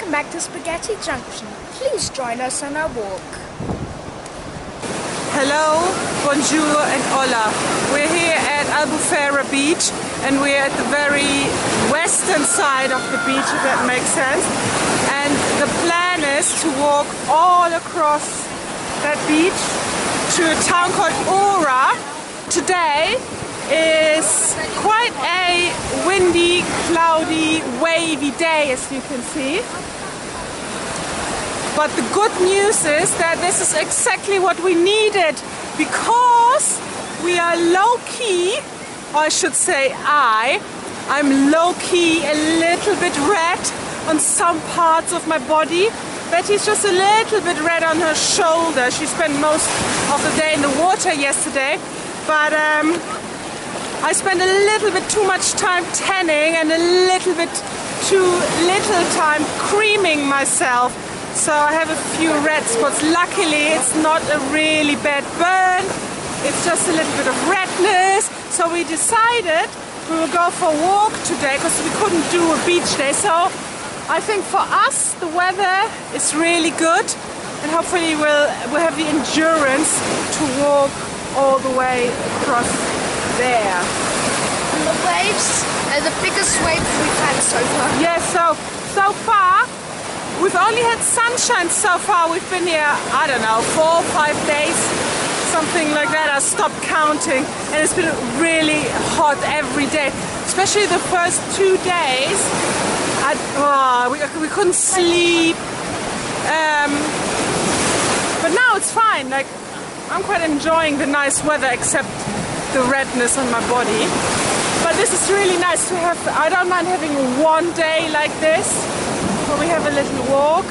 Welcome back to Spaghetti Junction. Please join us on our walk. Hello, bonjour and hola. We're here at Albufeira beach and we're at the very western side of the beach, if that makes sense. And the plan is to walk all across that beach to a town called Oura. Today is quite a windy, cloudy, wavy day, as you can see. But the good news is that this is exactly what we needed, because we are low-key, or I should say I'm low-key a little bit red on some parts of my body. Betty's just a little bit red on her shoulder. She spent most of the day in the water yesterday, but I spent a little bit too much time tanning and a little bit too little time creaming myself. So I have a few red spots. Luckily it's not a really bad burn, it's just a little bit of redness. So we decided we will go for a walk today because we couldn't do a beach day. So I think for us the weather is really good and hopefully we'll have the endurance to walk all the way across there. And the waves are the biggest waves we've had so far. Yes, so far we've only had sunshine so far. We've been here, I don't know, 4 or 5 days, something like that. I stopped counting, and it's been really hot every day, especially the first 2 days. We couldn't sleep, but now it's fine. Like, I'm quite enjoying the nice weather, except the redness on my body. But this is really nice to have. I don't mind having one day like this where we have a little walk.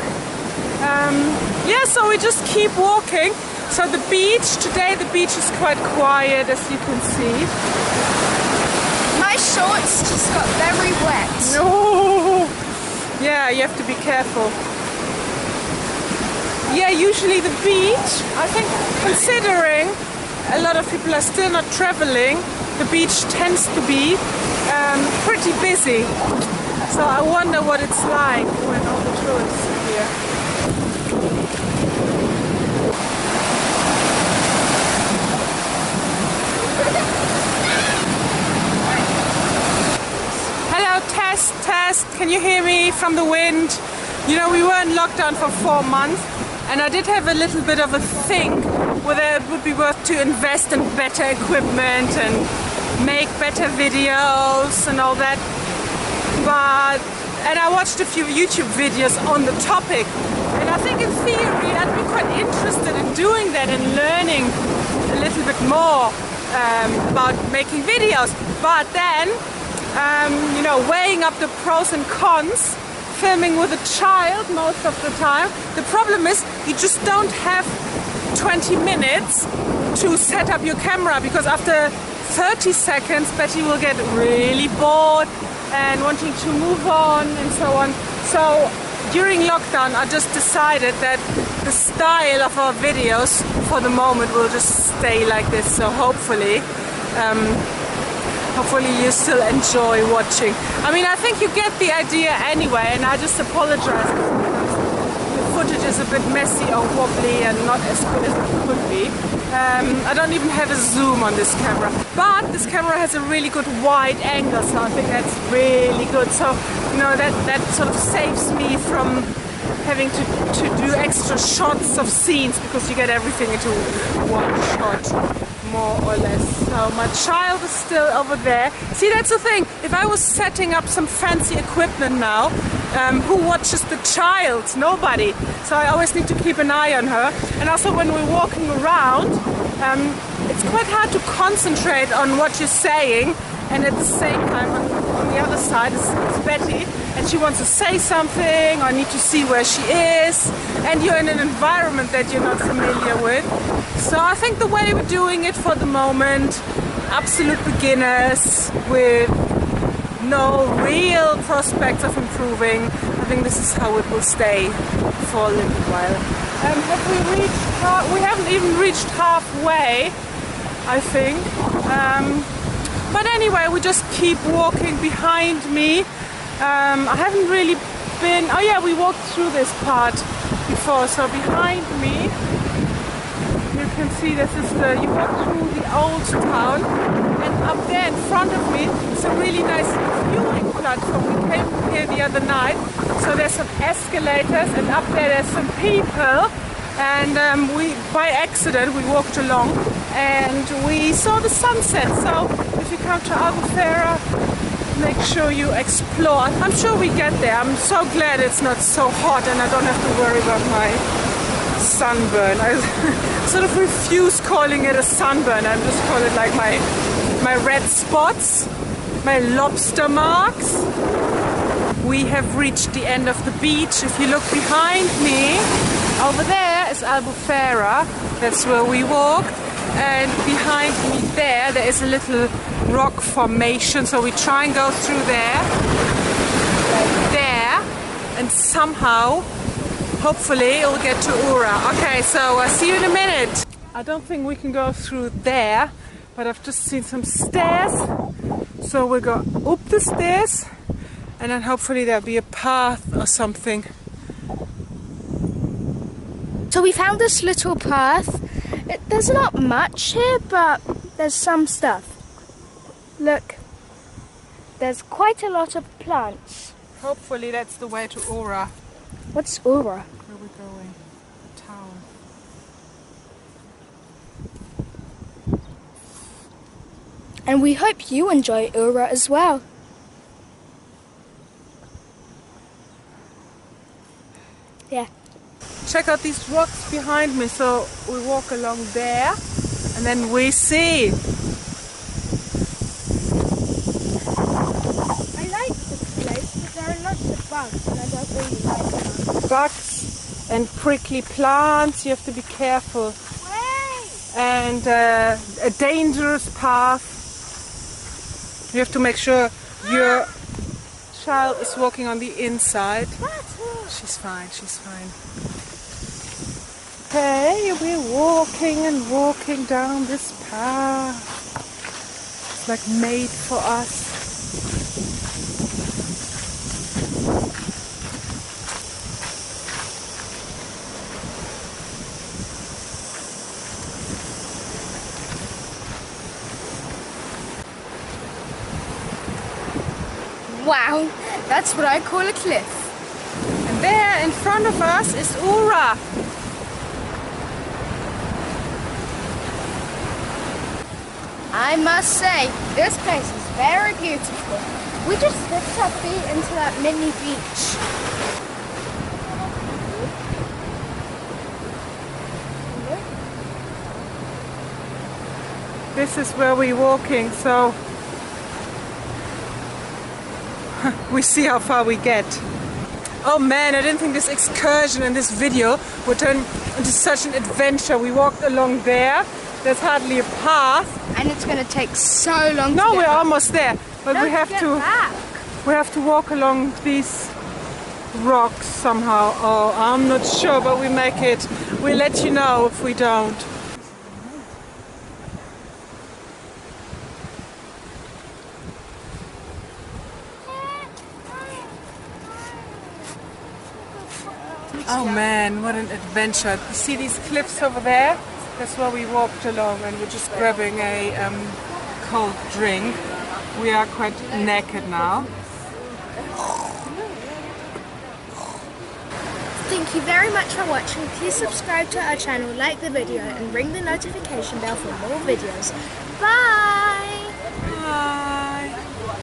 Yeah, so we just keep walking. So the beach, today the beach is quite quiet, as you can see. My shorts just got very wet. No. Yeah, you have to be careful. Yeah, usually the beach, I think, considering a lot of people are still not traveling, the beach tends to be pretty busy. So I wonder what it's like when all the tourists are here. Hello, test. Can you hear me from the wind? You know, we were in lockdown for 4 months and I did have a little bit of a think whether it would be worth to invest in better equipment and make better videos and all that. And I watched a few YouTube videos on the topic, and I think in theory I'd be quite interested in doing that and learning a little bit more about making videos. But then, you know, weighing up the pros and cons, filming with a child most of the time, the problem is you just don't have 20 minutes to set up your camera, because after 30 seconds Betty will get really bored and wanting to move on and so on. So during lockdown I just decided that the style of our videos for the moment will just stay like this. So hopefully you still enjoy watching. I mean, I think you get the idea anyway, and I just apologize because the footage is a bit messy or wobbly and not as good as it could be. I don't even have a zoom on this camera, but this camera has a really good wide angle, so I think that's really good. So, you know, that sort of saves me from having to do extra shots of scenes, because you get everything into one shot, more or less. So my child is still over there. See, that's the thing. If I was setting up some fancy equipment now, who watches the child? Nobody. So I always need to keep an eye on her. And also when we're walking around, it's quite hard to concentrate on what you're saying, and at the same time on the other side is Betty, and she wants to say something, or I need to see where she is, and you're in an environment that you're not familiar with. So I think the way we're doing it for the moment, absolute beginners with no real prospects of improving, I think this is how it will stay for a little while. Have we reached we haven't even reached halfway, I think. But anyway, we just keep walking behind me. I haven't really been, oh yeah, we walked through this part before. So behind me, you can see this is you walk through the old town, and up there in front of me is a really nice viewing platform. We came here the other night, so there's some escalators, and up there there's some people, and we, by accident, we walked along and we saw the sunset. So if you come to Albufeira, make sure you explore. I'm sure we get there. I'm so glad it's not so hot and I don't have to worry about my sunburn. I sort of refuse calling it a sunburn. I just call it like my red spots, my lobster marks. We have reached the end of the beach. If you look behind me, over there is Albufeira. That's where we walked. And behind me there is a little rock formation. So we try and go through there, and somehow, hopefully, we'll get to Oura. Okay, so I'll see you in a minute. I don't think we can go through there, but I've just seen some stairs. So we'll go up the stairs, and then hopefully there'll be a path or something. So we found this little path. There's not much here, but there's some stuff. Look, there's quite a lot of plants. Hopefully that's the way to Oura. What's Oura? Where are we going? Town. And we hope you enjoy Oura as well. Yeah. Check out these rocks behind me. So we walk along there and then we see. I like this place, but there are lots of bugs and I don't really like them. Bugs and prickly plants. You have to be careful. Wait! And a dangerous path. You have to make sure your child is walking on the inside. She's fine, she's fine. Okay, we're walking and walking down this path. It's like made for us. Wow, that's what I call a cliff. And there in front of us is Oura. I must say, this place is very beautiful. We just dipped our feet into that mini beach. This is where we're walking, so we see how far we get. Oh man, I didn't think this excursion and this video would turn into such an adventure. We walked along there. There's hardly a path. And it's going to take so long No, to we're get almost there. But back. we have Get to back. we have to walk along these rocks somehow. Oh, I'm not sure, but we make it. We'll let you know if we don't. Oh man, what an adventure. You see these cliffs over there? That's where we walked along and we're just grabbing a cold drink. We are quite naked now. Thank you very much for watching. Please subscribe to our channel, like the video and ring the notification bell for more videos. Bye!